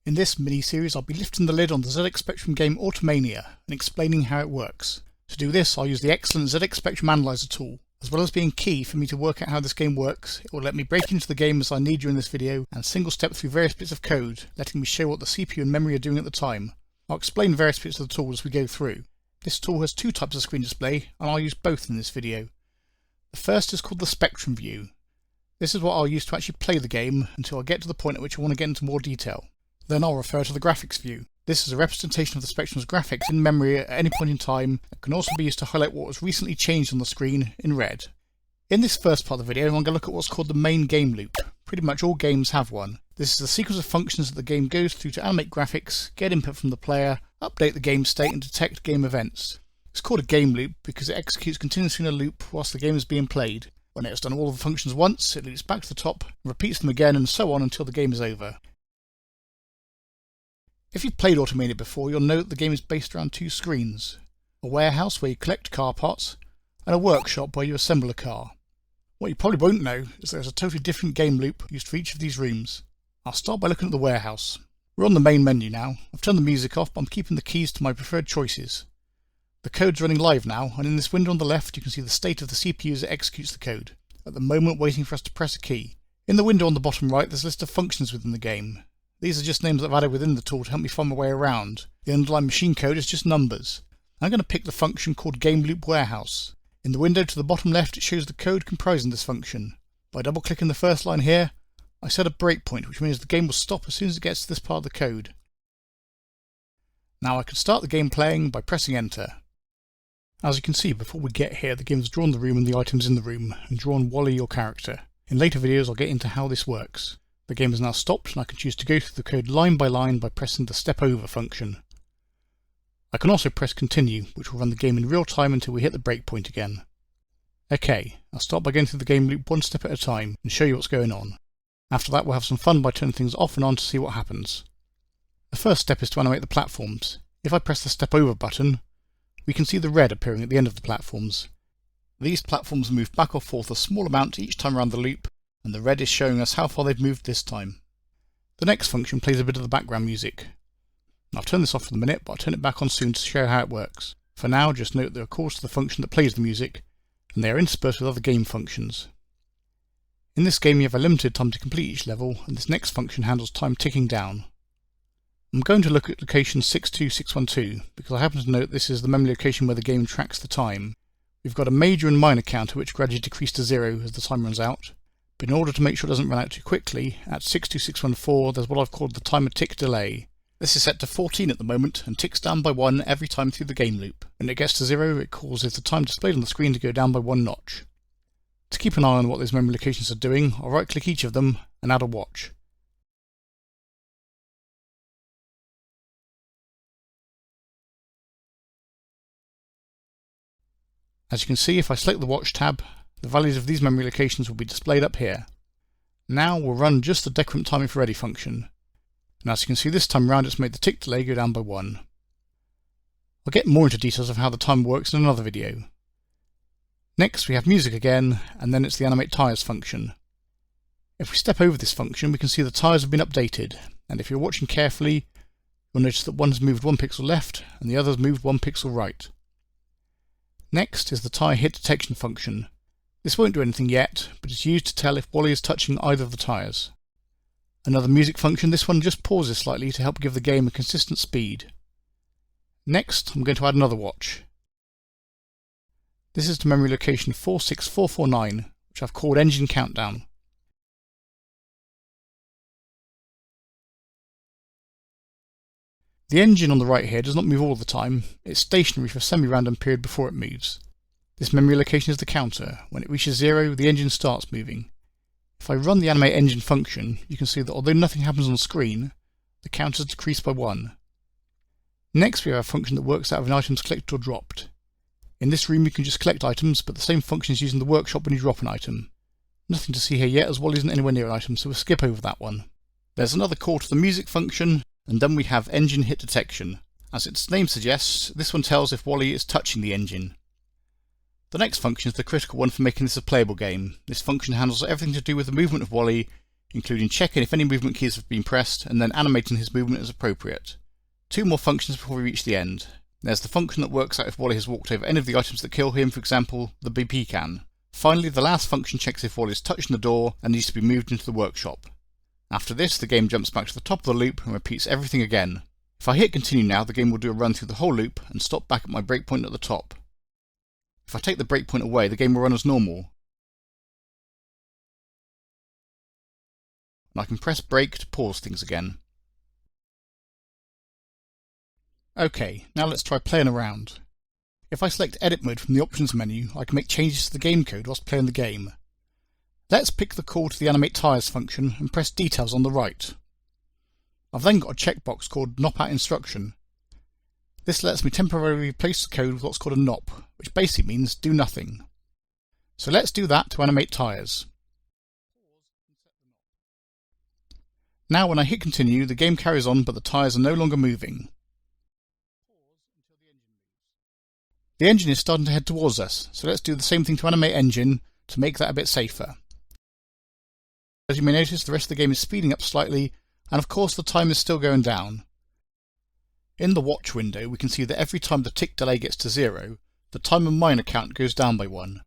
In this mini-series I'll be lifting the lid on the ZX Spectrum game Automania and explaining how it works. To do this I'll use the excellent ZX Spectrum Analyser tool. As well as being key for me to work out how this game works, it will let me break into the game as I need during this video and single step through various bits of code, letting me show what the CPU and memory are doing at the time. I'll explain various bits of the tool as we go through. This tool has two types of screen display and I'll use both in this video. The first is called the Spectrum view. This is what I'll use to actually play the game until I get to the point at which I want to get into more detail. Then I'll refer to the graphics view. This is a representation of the Spectrum's graphics in memory at any point in time and can also be used to highlight what was recently changed on the screen in red. In this first part of the video I'm going to look at what's called the main game loop. Pretty much all games have one. This is the sequence of functions that the game goes through to animate graphics, get input from the player, update the game state and detect game events. It's called a game loop because it executes continuously in a loop whilst the game is being played. When it has done all of the functions once, it loops back to the top, repeats them again and so on until the game is over. If you've played Automania before, you'll know that the game is based around two screens. A warehouse where you collect car parts, and a workshop where you assemble a car. What you probably won't know is there's a totally different game loop used for each of these rooms. I'll start by looking at the warehouse. We're on the main menu now. I've turned the music off, but I'm keeping the keys to my preferred choices. The code's running live now, and in this window on the left you can see the state of the CPU as it executes the code, at the moment waiting for us to press a key. In the window on the bottom right there's a list of functions within the game. These are just names that I've added within the tool to help me find my way around. The underlying machine code is just numbers. I'm going to pick the function called Game Loop Warehouse. In the window to the bottom left it shows the code comprising this function. By double clicking the first line here, I set a breakpoint, which means the game will stop as soon as it gets to this part of the code. Now I can start the game playing by pressing enter. As you can see, before we get here the game has drawn the room and the items in the room, and drawn Wally, your character. In later videos I'll get into how this works. The game has now stopped and I can choose to go through the code line by line by pressing the step over function. I can also press continue, which will run the game in real time until we hit the breakpoint again. Okay, I'll start by going through the game loop one step at a time and show you what's going on. After that we'll have some fun by turning things off and on to see what happens. The first step is to animate the platforms. If I press the step over button, we can see the red appearing at the end of the platforms. These platforms move back or forth a small amount each time around the loop, and the red is showing us how far they've moved this time. The next function plays a bit of the background music. I've turned this off for the minute, but I'll turn it back on soon to show how it works. For now, just note there are calls to the function that plays the music, and they are interspersed with other game functions. In this game you have a limited time to complete each level, and this next function handles time ticking down. I'm going to look at location 62612, because I happen to note this is the memory location where the game tracks the time. We've got a major and minor counter which gradually decrease to 0 as the time runs out, but in order to make sure it doesn't run out too quickly, at 62614 there's what I've called the timer tick delay. This is set to 14 at the moment and ticks down by 1 every time through the game loop. When it gets to 0 it causes the time displayed on the screen to go down by 1 notch. To keep an eye on what those memory locations are doing, I'll right click each of them and add a watch. As you can see, if I select the watch tab, the values of these memory locations will be displayed up here. Now we'll run just the decrement time if ready function. And as you can see, this time round it's made the tick delay go down by 1. I'll get more into details of how the timer works in another video. Next we have music again, and then it's the animate tires function. If we step over this function we can see the tires have been updated, and if you're watching carefully you'll notice that one has moved 1 pixel left and the other has moved 1 pixel right. Next is the tire hit detection function. This won't do anything yet, but it's used to tell if Wally is touching either of the tires. Another music function, this one just pauses slightly to help give the game a consistent speed. Next I'm going to add another watch. This is to memory location 46449, which I've called Engine Countdown. The engine on the right here does not move all the time, it's stationary for a semi-random period before it moves. This memory location is the counter. When it reaches 0 the engine starts moving. If I run the animate engine function, you can see that although nothing happens on the screen, the counter is decreased by 1. Next we have a function that works out if an item is collected or dropped. In this room you can just collect items, but the same function is used in the workshop when you drop an item. Nothing to see here yet as Wally isn't anywhere near an item, so we'll skip over that one. There's another call to the music function, and then we have engine hit detection. As its name suggests, this one tells if Wally is touching the engine. The next function is the critical one for making this a playable game. This function handles everything to do with the movement of Wally including checking if any movement keys have been pressed and then animating his movement as appropriate. 2 more functions before we reach the end. There's the function that works out if Wally has walked over any of the items that kill him, for example, the BP can. Finally, the last function checks if Wally is touching the door and needs to be moved into the workshop. After this, the game jumps back to the top of the loop and repeats everything again. If I hit continue now, the game will do a run through the whole loop and stop back at my breakpoint at the top. If I take the breakpoint away, the game will run as normal. And I can press break to pause things again. OK, now let's try playing around. If I select Edit Mode from the Options menu, I can make changes to the game code whilst playing the game. Let's pick the call to the Animate Tyres function and press Details on the right. I've then got a checkbox called Nop Out Instruction. This lets me temporarily replace the code with what's called a NOP, which basically means do nothing. So let's do that to animate tyres. Now when I hit continue, the game carries on but the tyres are no longer moving. The engine is starting to head towards us, so let's do the same thing to animate engine to make that a bit safer. As you may notice, the rest of the game is speeding up slightly, and of course the time is still going down. In the watch window we can see that every time the tick delay gets to 0, the timer minor count goes down by 1.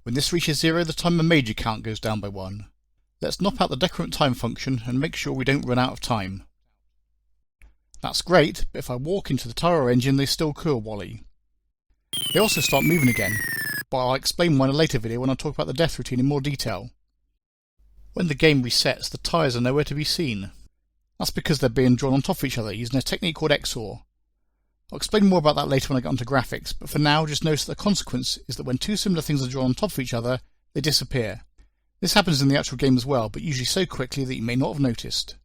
When this reaches 0, the timer major count goes down by 1. Let's nop out the decrement time function and make sure we don't run out of time. That's great, but if I walk into the tyre engine they still kill Wally. They also start moving again, but I'll explain why in a later video when I talk about the death routine in more detail. When the game resets, the tyres are nowhere to be seen. That's because they're being drawn on top of each other using a technique called XOR. I'll explain more about that later when I get onto graphics, but for now just notice that the consequence is that when 2 similar things are drawn on top of each other, they disappear. This happens in the actual game as well, but usually so quickly that you may not have noticed.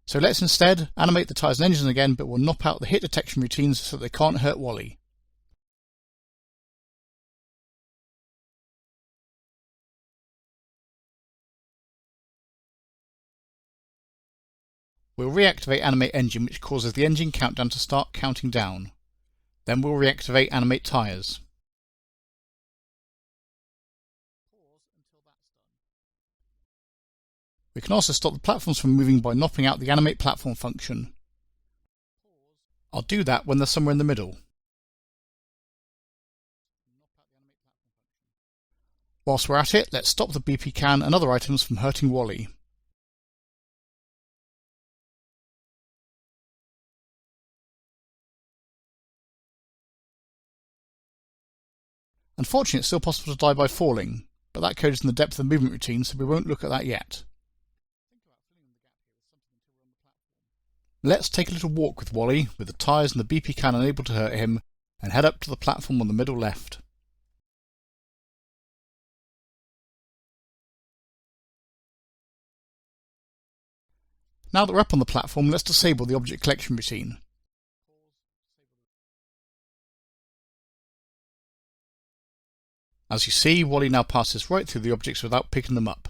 So let's instead animate the tyres and engine again, but we'll nop out the hit detection routines so that they can't hurt Wally. We'll reactivate Animate Engine, which causes the engine countdown to start counting down. Then we'll reactivate Animate Tyres. We can also stop the platforms from moving by nopping out the Animate Platform function. I'll do that when they're somewhere in the middle. Whilst we're at it, let's stop the BP can and other items from hurting Wally. Unfortunately, it's still possible to die by falling, but that code is in the depth of the movement routine, so we won't look at that yet. Let's take a little walk with Wally, with the tyres and the BP can unable to hurt him, and head up to the platform on the middle left. Now that we're up on the platform, let's disable the object collection routine. As you see, Wally now passes right through the objects without picking them up.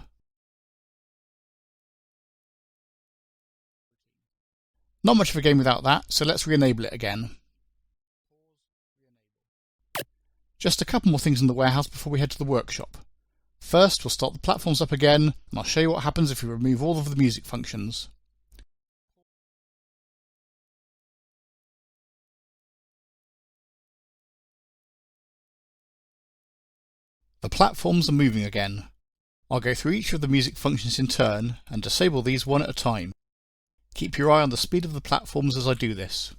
Not much of a game without that, so let's re-enable it again. Just a couple more things in the warehouse before we head to the workshop. First, we'll start the platforms up again, and I'll show you what happens if we remove all of the music functions. The platforms are moving again. I'll go through each of the music functions in turn and disable these one at a time. Keep your eye on the speed of the platforms as I do this.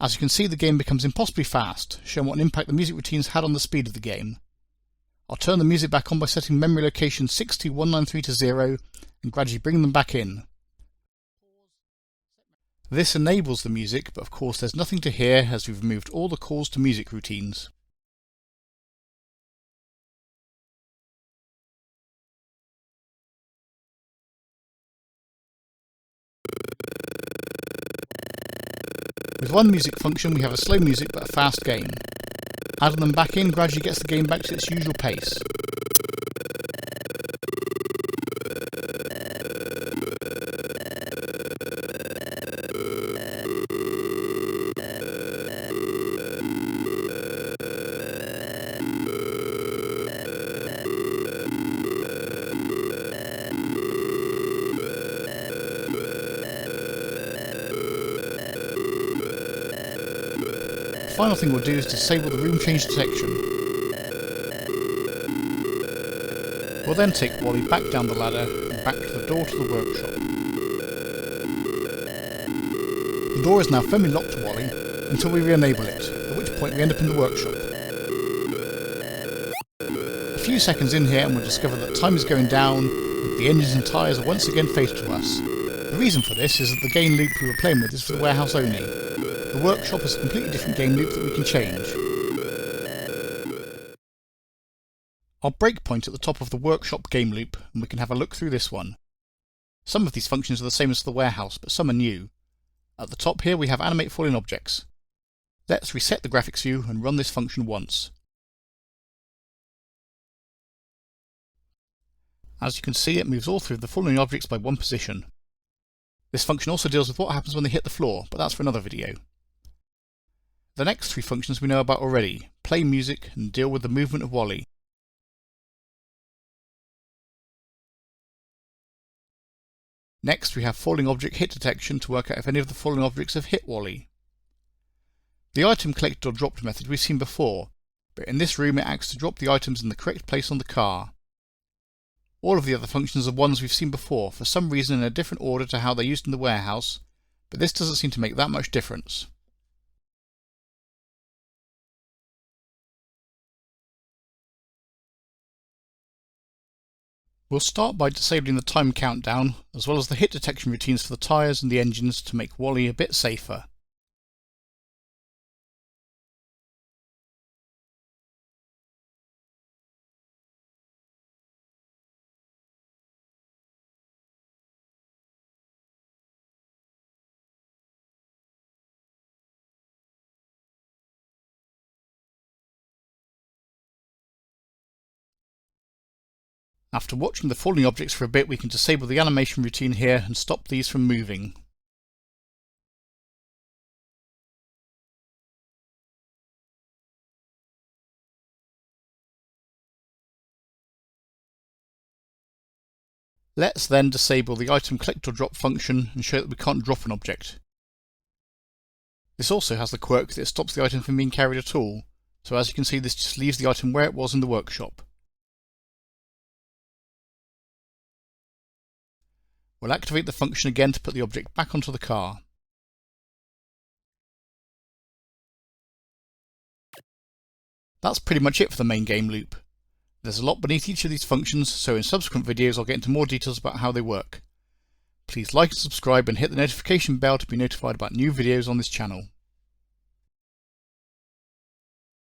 As you can see, the game becomes impossibly fast, showing what an impact the music routines had on the speed of the game. I'll turn the music back on by setting memory location 62193 to 0 and gradually bring them back in. This enables the music, but of course there's nothing to hear as we've removed all the calls to music routines. With one music function we have a slow music but a fast game. Adding them back in gradually gets the game back to its usual pace. final thing we'll do is disable the room change detection. We'll then take Wally back down the ladder and back to the door to the workshop. The door is now firmly locked to Wally until we re-enable it, at which point we end up in the workshop. A few seconds in here and we'll discover that time is going down, and the engines and tyres are once again fatal to us. The reason for this is that the game loop we were playing with is for the warehouse only. The workshop is a completely different game loop that we can change. I'll breakpoint at the top of the workshop game loop and we can have a look through this one. Some of these functions are the same as the warehouse, but some are new. At the top here we have animate falling objects. Let's reset the graphics view and run this function once. As you can see, it moves all through the falling objects by one position. This function also deals with what happens when they hit the floor, but that's for another video. The next three functions we know about already: play music and deal with the movement of Wally. Next we have falling object hit detection to work out if any of the falling objects have hit Wally. The item collected or dropped method we've seen before, but in this room it acts to drop the items in the correct place on the car. All of the other functions are ones we've seen before, for some reason in a different order to how they're used in the warehouse, but this doesn't seem to make that much difference. We'll start by disabling the time countdown, as well as the hit detection routines for the tyres and the engines to make Wally a bit safer. After watching the falling objects for a bit, we can disable the animation routine here and stop these from moving. Let's then disable the item collect or drop function and show that we can't drop an object. This also has the quirk that it stops the item from being carried at all, so as you can see this just leaves the item where it was in the workshop. We'll activate the function again to put the object back onto the car. That's pretty much it for the main game loop. There's a lot beneath each of these functions, so in subsequent videos I'll get into more details about how they work. Please like and subscribe and hit the notification bell to be notified about new videos on this channel.